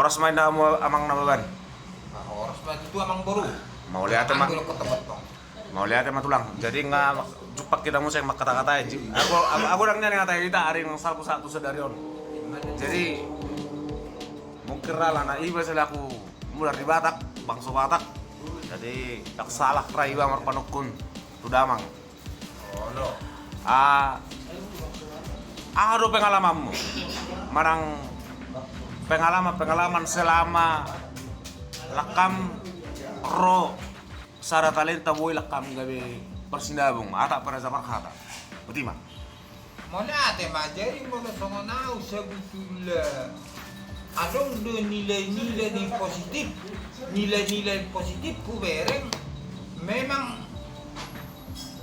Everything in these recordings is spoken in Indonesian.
Oras main na mo amang nababan. Oras ba itu amang baru. Mau lihat mah. Dulu ketemu tong. Mau lihat mah tulang. Jadi nga jupak kita mo sa makata-katain. Ako lang niya ngatain kita ari ng salpo satu sa darion. Jadi mungkin rala na iba sila ako mula di Batak, bangso Batak. Jadi tak salah kray iba marpanukun tudamang. Oh no. Ano pengalaman mo? Marang pengalaman selama lakam ro sara talenta boy lakam gabi persinabong ata para sa markata. Buti ma. Mona ate majari mo na songonau sebetulnya. Adong do nilai-nilai di positif. Nilai-nilai positif ku bereng memang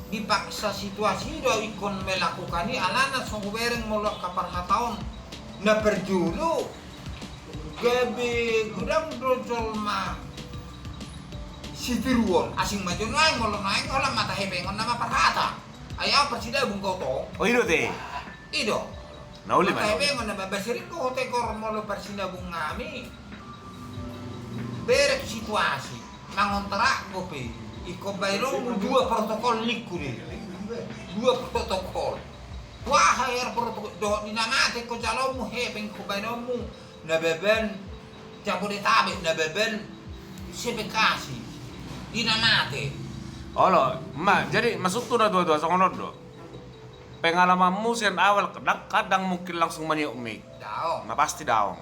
dipaksa situasi do ikon melakukan ini alana song ku bereng molok kaparhataon na perjulu gabe gudang dojol ma sifiruon asing maju naik molok naik olah mata hebengon nama parhata ayaw persida bungkau to O ilo te. ido Nauli man. mata hebengon na babasirin ko tekor molok persida bung ngami berek situasi mangontrak kopi iko bayrong dua protokol liku deh dua protokol wah air protokol do dinamate ko jalomu hepeng ko bayromu na beben Jabodetabek na beben sebekasi dinamate Olo, ma, jadi masuk tuh na dua-dua sa ngonod do. Pengalamanmu siyan awal kadang mungkin langsung maniumik. daong Na pasti daong.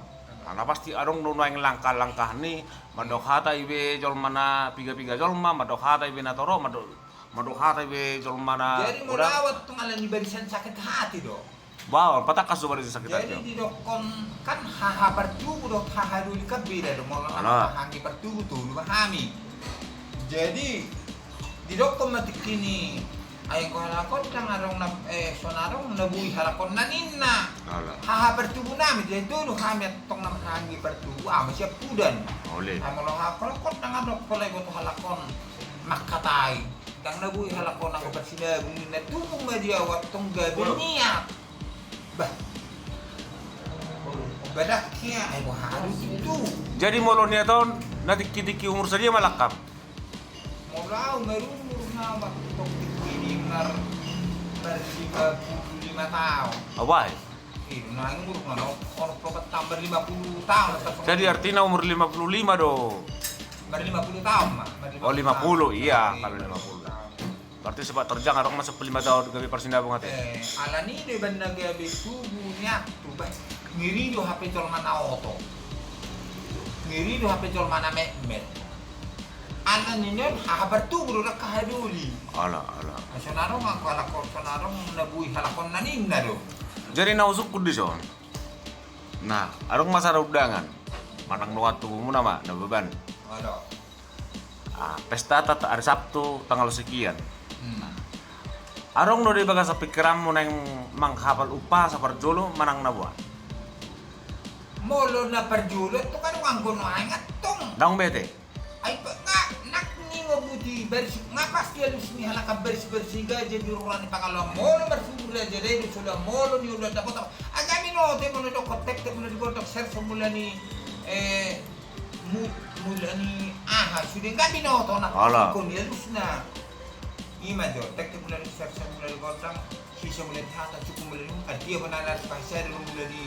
Na pasti arong nunuang langkah-langkah ni madokhata ibe jolmana piga-piga jolma madokhata ibe natoro madokhata ibe jolmana jadi mulawat tong alam ni barisan sakit hati do bawal patakas do bari sakit jadi hati. di dokon kan haha bertubu dok haha dulu kabeda do mau Ano? hangi bertubu tuh lu pahami jadi di dokon matik kini ayang ko halakon kang arong na sonarong nabui halakon naninna Ala, haha bertubu namin jadi dulu kami tong nam hangi bertubu siap pudan ole. ay mo halakon nang adok kolay ko to halakon makatay kang nabui halakon ang bersinabung na tubong madiawat tong gabi niya bah badak kaya ay mo harus itu Jadi molo niya ton natikki-tikki umur saja malakap. Mulau merumur nama tok ini nar ber 55 tahun. Abay. Nah ini umur mana? Orang proket tambah 50 tahun. Jadi artinya umur 55 do. Ber 50 tahun mah. Oh 50, iya kalau 50. Berarti sebab terjang arong masuk 5 tahun gabi persinabung ate. Alani de benda gabe tubuhnya tuh bah. Ngiri do HP col mana auto. Ngiri do HP col mana met. Alani nya habar tubuh do kahaduli. Ala. Sonarong ang kalakon sonarong nabuhi halakon naninna do. Jadi nausuk di son. Nah, arong masa undangan. Manang nuat tubuhmu nama, na beban. Ano? Pesta tata hari Sabtu tanggal sekian. Arong no di baga sa pikiranmu nang manghapal upah sa parjolo manang nabuan. Molo na perjulo to kan ang gono ay ngatong. Daong bete. Ay nga nak ni mabuti bersih nga pasti halus ni halaka bersih gaje di ruang ni pangalo molo bersura jadi di sudah molo ni udah dapat agami no te mo do kotek te mo di kotek ser semula ni mula ni sudah enggak binoto na Ala. ko ni halus na ima do tek te mula ni ser semula di kotek sisa mula di hata cukup mula ni adia banana spesial mula di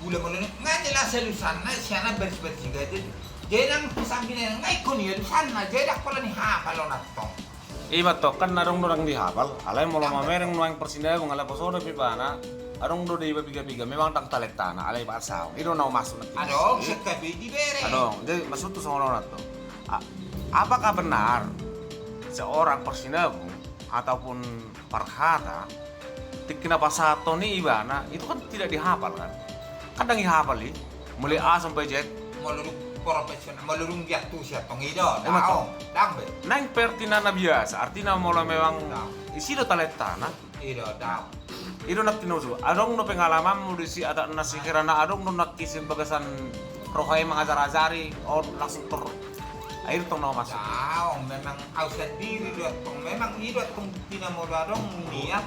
gula mula ni nga jelas halusan na siya na bersih gaje jadi nang sampingnya nggak ikut ya di sana jadi aku lah nih hafal natong Iba to kan arong dorang dihafal. Alay mo mamereng nuang persinabung ala posoro pipana. Arong do di biga-biga memang tang talektana alay pasaw. Ino na masuk nanti. adong sekabi di bere Adong, jadi masuk tuh sama orang to. Apakah benar seorang persinabung ataupun parhata tikina pasato ni ibana itu kan tidak dihafal kan? Kadang dihafal nih, mulai A sampai Z. melurung profesional melurung jatuh siya tong ido Emang daong dambe Nang pertina na biasa, artinya mola memang isi do taletana. ido daong Itu nak tinusu. Adong no pengalaman mo di si ada nasi kirana adong no nakisim bagasan rohay mga azar-azari o langsung ter air tong no masuk. daong memang ausad diri do tong memang ido tong tinamodong niat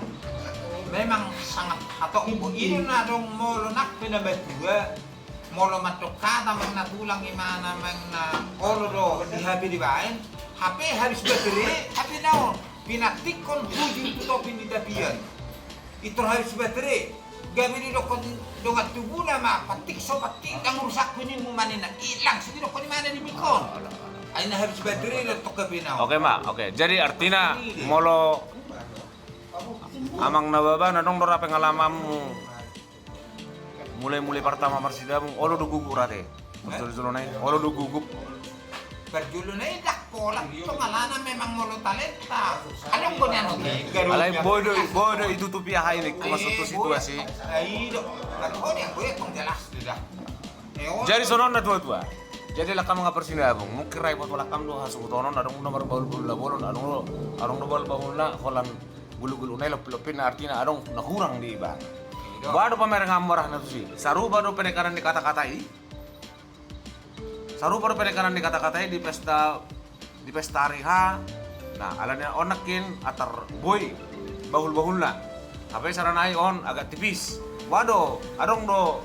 memang sangat atau ibu ido na dong molo nak pinabatua molo matokata mang natulang imana mang na olo do di HP di baen HP habis baterai HP naon pinatikon tujuh itu topin di dapian itu habis baterai gamini do kon dongat tubuh nama patik so patik ang rusak kuning mo manina ilang sige do kon mana di mikon ay na habis baterai do to kabinaw. Oke mak, oke. Jadi artinya molo amang nababa na dong dora pengalamanmu mulai pertama marsidamu olo do gugur ate. Betul nai olo do gugup. Berjulu nai dak pola itu malana memang molo talenta. Anong gonyan oke. Alay bodo itu tupi ahai ni kuma suatu situasi. Ai do. Ako ni ako tong jelas dah. Jadi sonon na tua. Jadi lakam nga persinabong mungkin rai pot lakam do hasu tonon adong nomor baul la bolon adong bol baul na holan gulu-gulu nai lopin artinya adong nakurang di ba. Baru pamer ngamorah na tusi. Saru baru penekanan di kata-katai. Saru baru penekanan di kata-katai di pesta riha. Nah, alanya onakin atar boy bahul-bahul na. Apa saranai on agak tipis. Waduh, adong do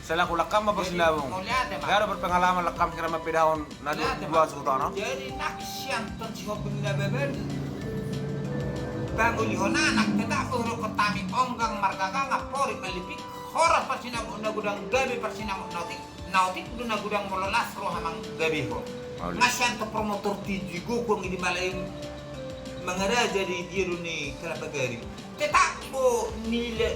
selaku lakam apa sinabong. Kaya berpengalaman lakam kira mapidahon na dua sultan. Jadi naksian ton si hobing na beben. Bago lihona anak kita puro kotami onggang margaga ngapori melipik hora pasinamo na gudang gabi pasinamo nautik do na gudang mololas ro hamang gabi ho. Ngasyan to promotor tijigo kung hindi malayung mangara jadi dia ni kalapagari. Tetak mo nila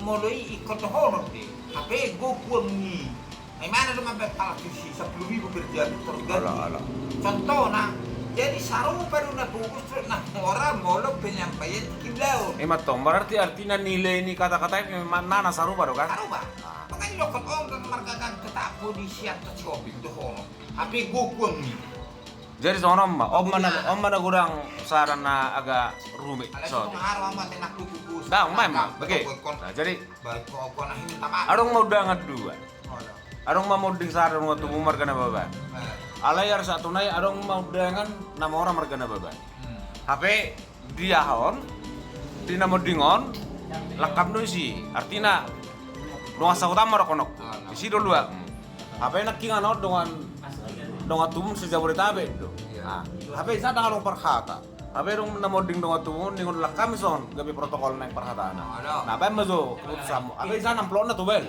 moloi ikot honor di. Hape go kuang ni. Ay mana naman ba palakisi 10,000 per jam terganti. Contoh na jadi saru baru na bungkus na orang molok penyampaian kilau. Matong berarti artinya nilai ini kata-kata ini mana saru baru kan? Saru ba? Makanya lokal orang margagan ketapo di siat to shopping do hono. Hape go kuang ni. Jadi sono mah, om mana kurang sarana agak rumit. So, harus amat enak kukus. Dah, mah, bagi. Nah, jadi, baik kau nak ini tamat. adong mau dangat dua. Adong mau ding saran waktu umur kana baba. Alayar satu nai adong mau dengan nama orang margana baba. HP dia haon, di nama dingon, lakam doi si. Artinya, doang asa utama rokonok. Isi dulu HP nak kingan dongat tumun sejabodetabek do. Nah, HP isa dangalong perhata. HP dong namoding dongat tumun ningon lakam son gabi protokol nang perhataan. Nah, apa mazo keputusan. HP isa namplon na to bel.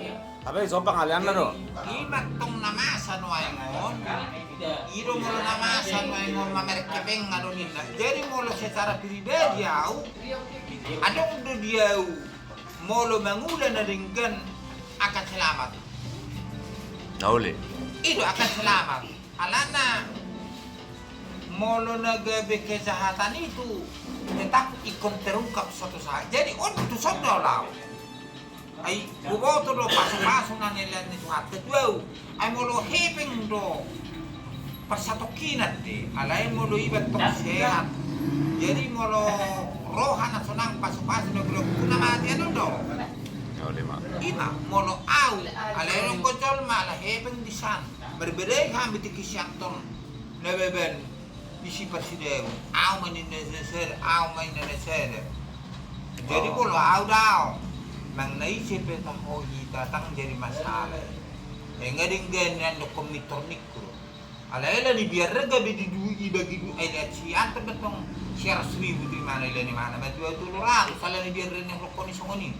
HP isa pangalian na do. Imat tong namasan waingon. Iro mo namasan waingon mamerkebeng ngadonin. Jadi molo secara pribadi au adong do diau molo mangulan na dinggan akan selamat. Nauli. Itu akan selamat. Alana molo nagabe kejahatan itu tetap ikon terungkap suatu saat. Jadi itu sudah lah. Ay bubo to do paso-paso na nila ni suhat kedua. Ay molo hepeng do persatokinat di. Alay molo ibat tong sehat. Jadi molo rohan at sunang paso-paso na gulo kuna mati ano do. Nauli mah. Ima molo au alay rong kocol malah hepeng di san. Berbeda kami di kisyanton nebeben di si presiden au main neser jadi polo au daw mang naisip tahu datang jadi masalah ngading ganyan no komitor nikro alaela ni biar rega di dui bagi du lihat si antar betong share 1,000 di mana matu tulurang salah ni biar rene rokoni songoni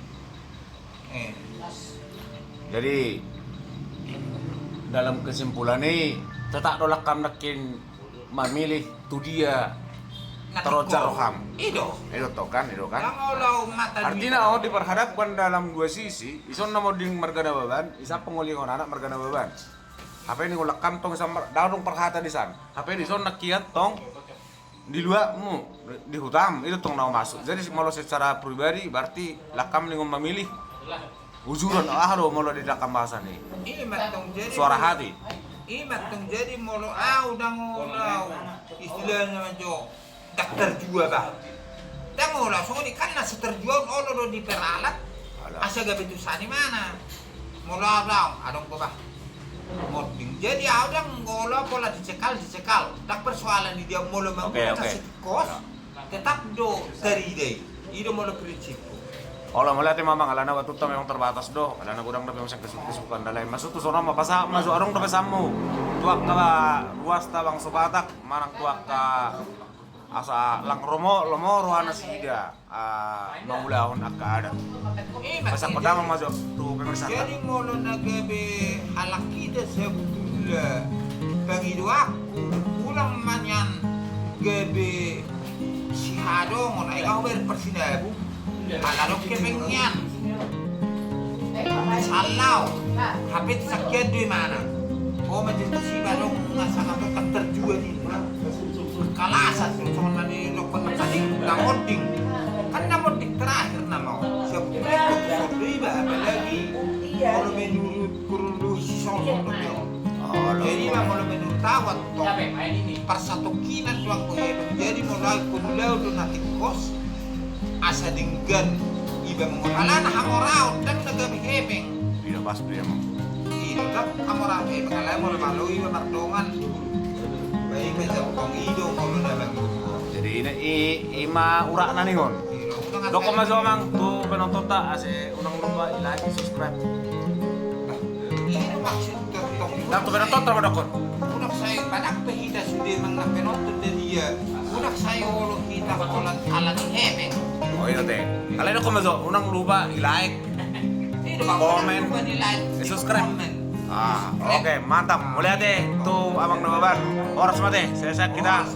Jadi dalam kesimpulan ini tetap nolak nakin memilih tu dia terojar roham. Itu kan. Artinya diperhadapkan dalam dua sisi. Ison namo ding margana baban, isa pengulingon anak margana baban. Apa ini ngulak tong sama daung perhata di sana. Apa ini ison nakiat tong di luar di hutam itu tong nau masuk. Jadi kalau secara pribadi berarti lakam nih memilih ujuran lo molo di dakam bahasa nih. Suara hati. Imat tong jadi molo istilahnya majo dokter juga bah. Dango lah so ni kan na terjual olo di peralat. Asa gabe tu sani mana. Molo adong ko bah. Moding. Jadi adang ngola pola dicekal. Tak persoalan di dia molo mangko kos. Tetap do dari deh. Ido molo prinsip. Kalau melihat mamang alana batu tam memang terbatas doh, alana gudang tapi masih kesukaan dalai masuk tuh sono mapasa masuk arung tapi samu. Tuak kala luas tabang sobatak, manang tuak ka asa lang lomo rohana sida. Mangulahon akada. Masa pedang masuk tuh pemirsa. Jadi molo nagabe halak kita sebetulnya pengidu aku pulang manyan gabe si hadong na ikaw berpersinabu alarok ke pengen salau hapit sakyan di mana o majestasi barong nasa kapag terjual ni kalasan soalnya ni lokon tadi namoding kan namoding terakhir nama sebetulnya iba apalagi kalau menurut kurun si sosok jadi mau menurut tawat persatukinan tuang kuhebeng jadi mulai kudulau do nanti kos asa dinggan iba mengotalan hamorau dan nagabi hebeng Iya pasti emang. itu tak hamorau hebeng alay mo malu iba mardongan baik baca bukong ido kalau dalam Jadi ini ima urak na ningon. Doko masuk mang tuh penonton tak ase unang lupa like subscribe. ini maksud tertok Nang tuh penonton terus dokon. unak saya badak pehida sudah mga penonton dari dia unak saya ulung kita kolan alat hebeng Oh iya teh. Kalian doko masuk unang lupa like. Komen. Subscribe. Oke, mantap. Mulai deh tuh abang Nababan. Oras mate. Saya kita